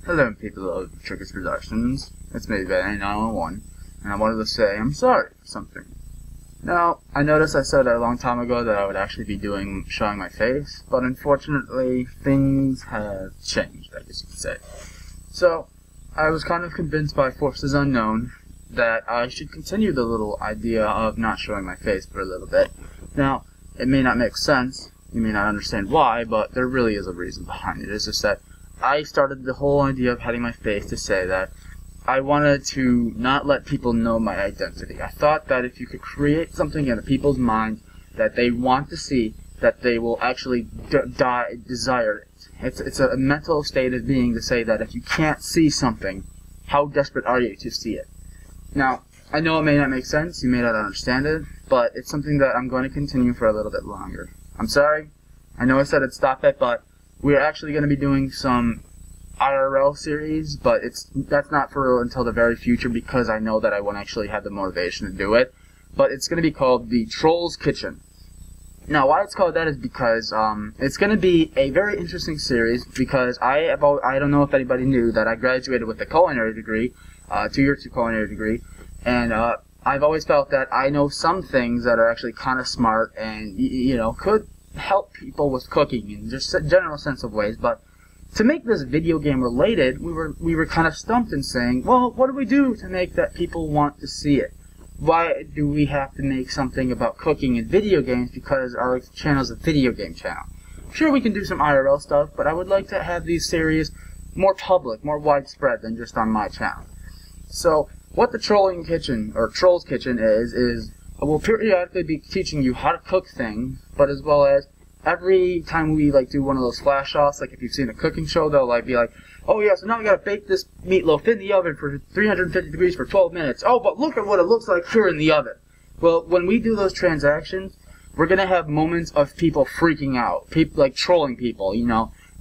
Hello people of Trickers Productions, it's me, Vanny911, and I wanted to say I'm sorry for something. Now, I noticed I said a long time ago that I would actually be showing my face, but unfortunately, things have changed, I guess you could say. So, I was kind of convinced by forces unknown that I should continue the little idea of not showing my face for a little bit. Now, it may not make sense, you may not understand why, but there really is a reason behind it. It's just that I started the whole idea of hiding my face to say that I wanted to not let people know my identity. I thought that if you could create something in people's mind that they want to see, that they will actually desire it. It's a mental state of being to say that if you can't see something, how desperate are you to see it? Now, I know it may not make sense, you may not understand it, but it's something that I'm going to continue for a little bit longer. I'm sorry, I know I said I'd stop it, but we're actually going to be doing some IRL series, but that's not for until the very future because I know that I won't actually have the motivation to do it. But it's going to be called the Troll's Kitchen. Now, why it's called that is because it's going to be a very interesting series because I don't know if anybody knew that I graduated with a culinary degree, 2-year culinary degree, and I've always felt that I know some things that are actually kind of smart and could help people with cooking in just a general sense of ways. But to make this video game related, we were kind of stumped in saying, well, what do we do to make that people want to see it? Why do we have to make something about cooking in video games because our channel is a video game channel? Sure, we can do some IRL stuff, but I would like to have these series more public, more widespread than just on my channel. So what the Troll's Kitchen is we'll periodically be teaching you how to cook things, but as well as every time we do one of those flash offs, like if you've seen a cooking show, they'll be like, oh yeah, so now we gotta bake this meatloaf in the oven for 350 degrees for 12 minutes. Oh, but look at what it looks like here in the oven. Well, when we do those transactions, we're gonna have moments of people freaking out, people trolling people,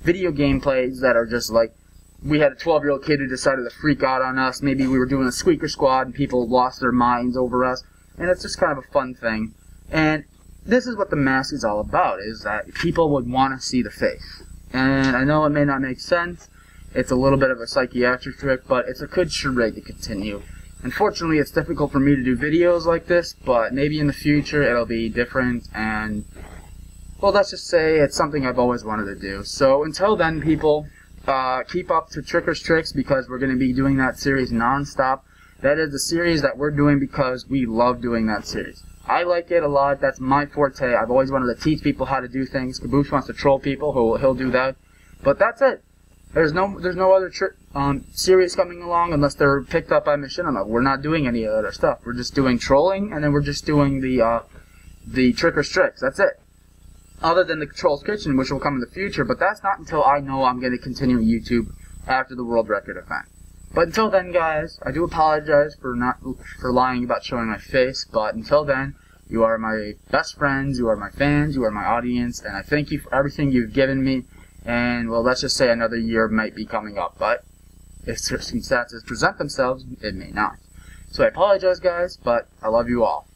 video game plays that are just like, we had a 12-year-old kid who decided to freak out on us. Maybe we were doing a squeaker squad and people lost their minds over us. And it's just kind of a fun thing. And this is what the mask is all about, is that people would want to see the face. And I know it may not make sense. It's a little bit of a psychiatric trick, but it's a good charade to continue. Unfortunately, it's difficult for me to do videos like this, but maybe in the future it'll be different. And, well, let's just say it's something I've always wanted to do. So until then, people, keep up to Trickers Tricks because we're going to be doing that series non-stop. That is the series that we're doing because we love doing that series. I like it a lot. That's my forte. I've always wanted to teach people how to do things. Caboose wants to troll people. He'll do that. But that's it. There's no other series coming along unless they're picked up by Machinima. We're not doing any other stuff. We're just doing trolling, and then we're just doing the Trickers Tricks. That's it. Other than the Troll's Kitchen, which will come in the future, but that's not until I know I'm going to continue YouTube after the World Record event. But until then, guys, I do apologize for lying about showing my face, but until then, you are my best friends, you are my fans, you are my audience, and I thank you for everything you've given me, and, well, let's just say another year might be coming up, but if circumstances present themselves, it may not. So I apologize, guys, but I love you all.